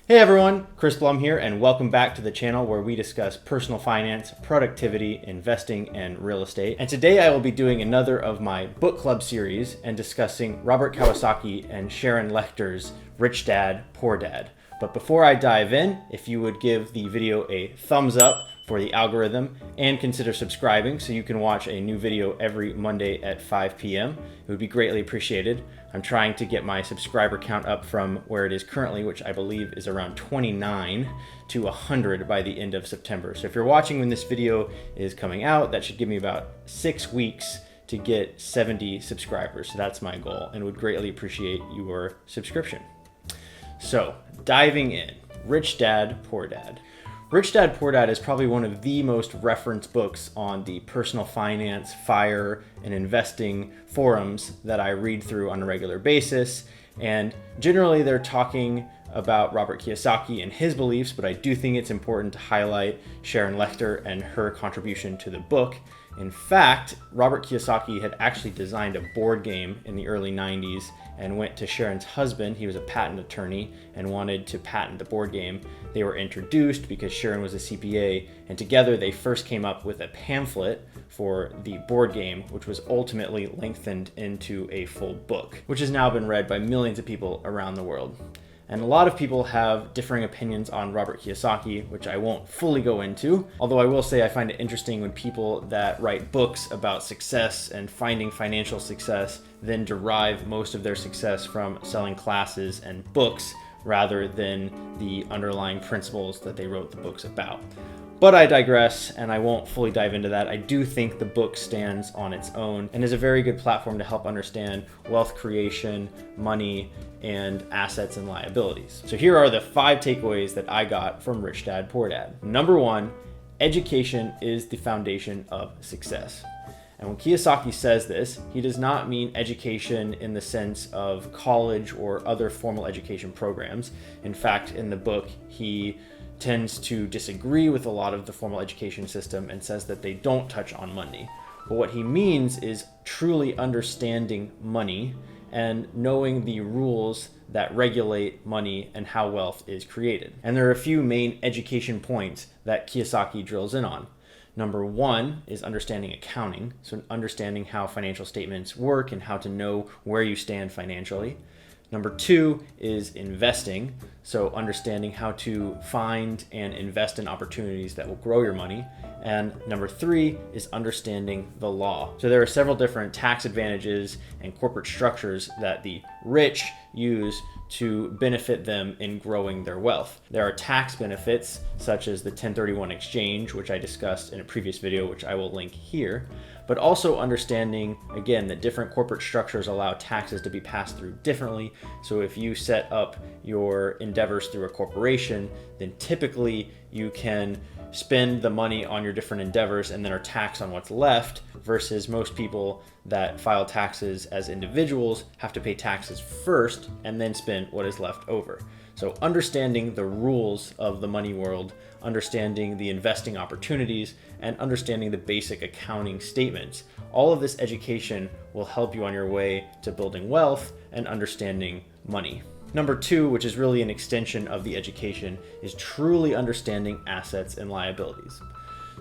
Hey everyone, Chris Blum here, and welcome back to the channel where we discuss personal finance, productivity, investing, and real estate. And today I will be doing another of my book club series and discussing Robert Kiyosaki and Sharon Lechter's Rich Dad, Poor Dad. But before I dive in, if you would give the video a thumbs up for the algorithm and consider subscribing so you can watch a new video every Monday at 5 p.m. It would be greatly appreciated. I'm trying to get my subscriber count up from where it is currently, which I believe is around 29 to 100 by the end of September. So if you're watching when this video is coming out, that should give me about 6 weeks to get 70 subscribers. So that's my goal and would greatly appreciate your subscription. So diving in, Rich Dad, Poor Dad. Rich Dad, Poor Dad is probably one of the most referenced books on the personal finance, FIRE, and investing forums that I read through on a regular basis. And generally they're talking about Robert Kiyosaki and his beliefs, but I do think it's important to highlight Sharon Lechter and her contribution to the book. In fact, Robert Kiyosaki had actually designed a board game in the early 90s and went to Sharon's husband. He was a patent attorney and wanted to patent the board game. They were introduced because Sharon was a CPA, and together they first came up with a pamphlet for the board game, which was ultimately lengthened into a full book, which has now been read by millions of people around the world. And a lot of people have differing opinions on Robert Kiyosaki, which I won't fully go into. Although I will say I find it interesting when people that write books about success and finding financial success then derive most of their success from selling classes and books rather than the underlying principles that they wrote the books about. But I digress, and I won't fully dive into that. I do think the book stands on its own and is a very good platform to help understand wealth creation, money, and assets and liabilities. So here are the 5 takeaways that I got from Rich Dad, Poor Dad. Number 1, education is the foundation of success. And when Kiyosaki says this, he does not mean education in the sense of college or other formal education programs. In fact, in the book, he tends to disagree with a lot of the formal education system and says that they don't touch on money. But what he means is truly understanding money and knowing the rules that regulate money and how wealth is created. And there are a few main education points that Kiyosaki drills in on. Number 1 is understanding accounting, so understanding how financial statements work and how to know where you stand financially. Number 2 is investing, so understanding how to find and invest in opportunities that will grow your money. And number 3 is understanding the law. So there are several different tax advantages and corporate structures that the rich use to benefit them in growing their wealth. There are tax benefits such as the 1031 exchange, which I discussed in a previous video, which I will link here, but also understanding, again, that different corporate structures allow taxes to be passed through differently. So if you set up your endeavors through a corporation, then typically you can spend the money on your different endeavors and then are taxed on what's left, versus most people that file taxes as individuals have to pay taxes first and then spend what is left over. So understanding the rules of the money world, understanding the investing opportunities, and understanding the basic accounting statements. All of this education will help you on your way to building wealth and understanding money. Number 2, which is really an extension of the education, is truly understanding assets and liabilities.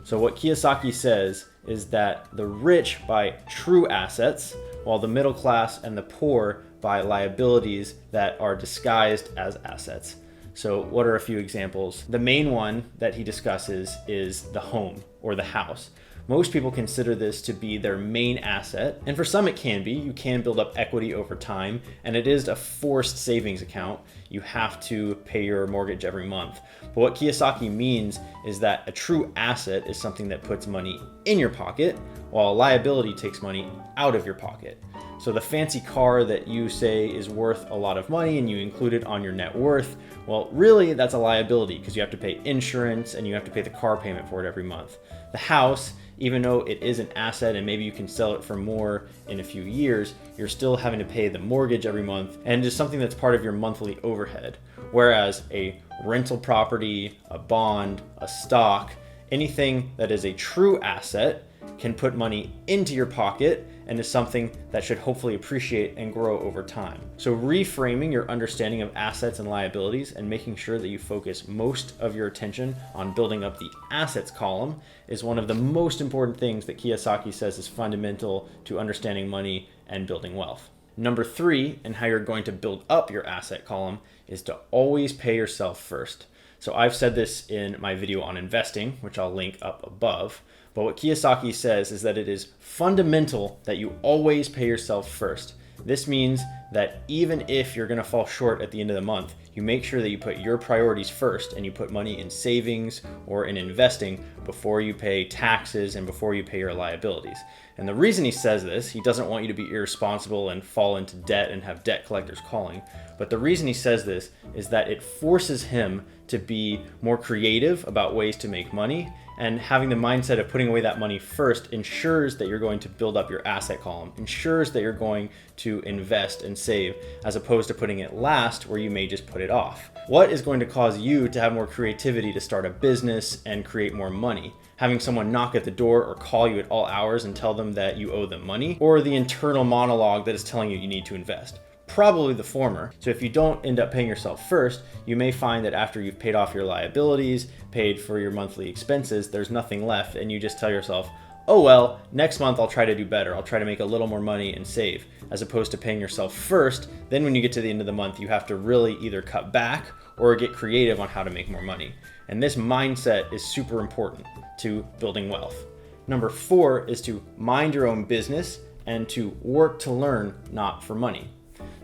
So what Kiyosaki says is that the rich buy true assets, while the middle class and the poor buy liabilities that are disguised as assets. So what are a few examples? The main one that he discusses is the home or the house. Most people consider this to be their main asset, and for some it can be. You can build up equity over time, and it is a forced savings account. You have to pay your mortgage every month. But what Kiyosaki means is that a true asset is something that puts money in your pocket, while a liability takes money out of your pocket. So the fancy car that you say is worth a lot of money and you include it on your net worth, well, really that's a liability because you have to pay insurance and you have to pay the car payment for it every month. The house, even though it is an asset and maybe you can sell it for more in a few years, you're still having to pay the mortgage every month, and it's something that's part of your monthly overhead. Whereas a rental property, a bond, a stock, anything that is a true asset can put money into your pocket and is something that should hopefully appreciate and grow over time. So reframing your understanding of assets and liabilities and making sure that you focus most of your attention on building up the assets column is one of the most important things that Kiyosaki says is fundamental to understanding money and building wealth. Number 3, and how you're going to build up your asset column, is to always pay yourself first. So I've said this in my video on investing, which I'll link up above. But what Kiyosaki says is that it is fundamental that you always pay yourself first. This means that even if you're going to fall short at the end of the month, you make sure that you put your priorities first and you put money in savings or in investing before you pay taxes and before you pay your liabilities. And the reason he says this, he doesn't want you to be irresponsible and fall into debt and have debt collectors calling. But the reason he says this is that it forces him to be more creative about ways to make money, and having the mindset of putting away that money first ensures that you're going to build up your asset column, ensures that you're going to invest and save, as opposed to putting it last where you may just put it off. What is going to cause you to have more creativity to start a business and create more money? Having someone knock at the door or call you at all hours and tell them that you owe them money, or the internal monologue that is telling you you need to invest? Probably the former. So if you don't end up paying yourself first, you may find that after you've paid off your liabilities, paid for your monthly expenses, there's nothing left, and you just tell yourself, oh well, next month I'll try to do better. I'll try to make a little more money and save, as opposed to paying yourself first. Then when you get to the end of the month, you have to really either cut back or get creative on how to make more money. And this mindset is super important to building wealth. Number 4 is to mind your own business and to work to learn, not for money.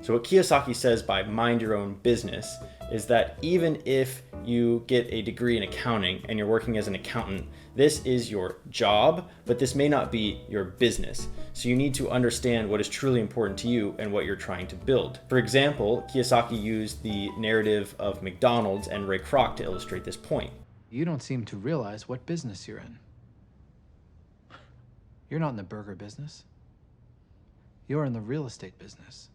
So what Kiyosaki says by mind your own business is that even if you get a degree in accounting and you're working as an accountant, this is your job, but this may not be your business. So you need to understand what is truly important to you and what you're trying to build. For example, Kiyosaki used the narrative of McDonald's and Ray Kroc to illustrate this point. You don't seem to realize what business you're in. You're not in the burger business. You're in the real estate business.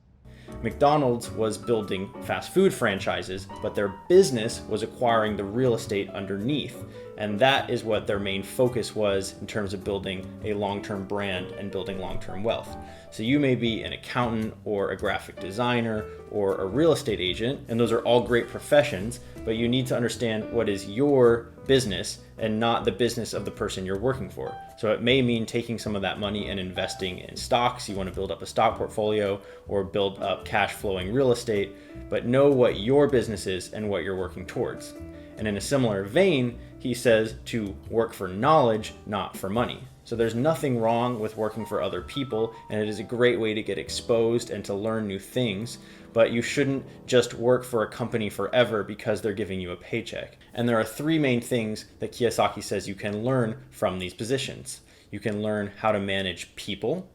McDonald's was building fast food franchises, but their business was acquiring the real estate underneath. And that is what their main focus was in terms of building a long-term brand and building long-term wealth. So you may be an accountant or a graphic designer or a real estate agent, and those are all great professions, but you need to understand what is your business and not the business of the person you're working for. So it may mean taking some of that money and investing in stocks. You want to build up a stock portfolio or build up cash flowing real estate, but know what your business is and what you're working towards. And in a similar vein, he says to work for knowledge, not for money. So there's nothing wrong with working for other people, and it is a great way to get exposed and to learn new things, but you shouldn't just work for a company forever because they're giving you a paycheck. And there are 3 main things that Kiyosaki says you can learn from these positions. You can learn how to manage people,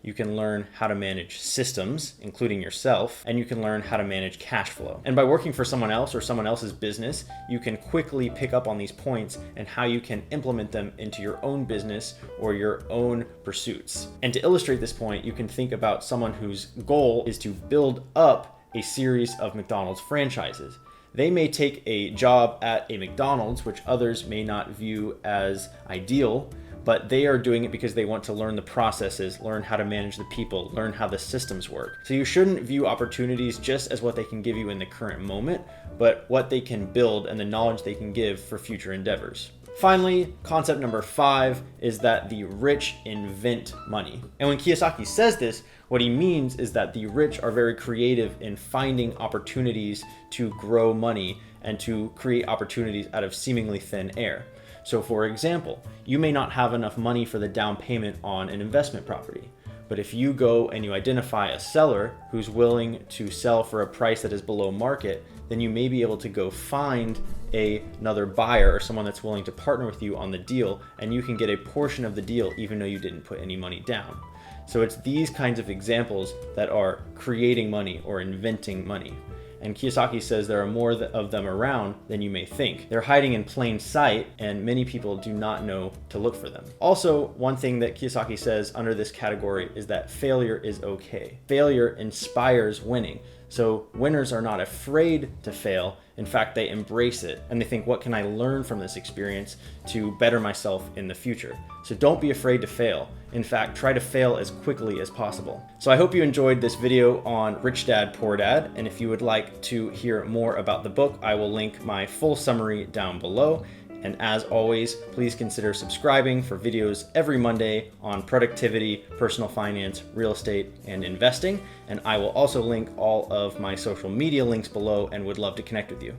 you can learn how to manage systems, including yourself, and you can learn how to manage cash flow. And by working for someone else or someone else's business, you can quickly pick up on these points and how you can implement them into your own business or your own pursuits. And to illustrate this point, you can think about someone whose goal is to build up a series of McDonald's franchises. They may take a job at a McDonald's, which others may not view as ideal, but they are doing it because they want to learn the processes, learn how to manage the people, learn how the systems work. So you shouldn't view opportunities just as what they can give you in the current moment, but what they can build and the knowledge they can give for future endeavors. Finally, concept number 5 is that the rich invent money. And when Kiyosaki says this, what he means is that the rich are very creative in finding opportunities to grow money and to create opportunities out of seemingly thin air. So for example, you may not have enough money for the down payment on an investment property, but if you go and you identify a seller who's willing to sell for a price that is below market, then you may be able to go find another buyer or someone that's willing to partner with you on the deal, and you can get a portion of the deal even though you didn't put any money down. So it's these kinds of examples that are creating money or inventing money. And Kiyosaki says there are more of them around than you may think. They're hiding in plain sight, and many people do not know to look for them. Also, one thing that Kiyosaki says under this category is that failure is okay. Failure inspires winning. So winners are not afraid to fail. In fact, they embrace it and they think, what can I learn from this experience to better myself in the future? So don't be afraid to fail. In fact, try to fail as quickly as possible. So I hope you enjoyed this video on Rich Dad, Poor Dad. And if you would like to hear more about the book, I will link my full summary down below. And as always, please consider subscribing for videos every Monday on productivity, personal finance, real estate, and investing. And I will also link all of my social media links below and would love to connect with you.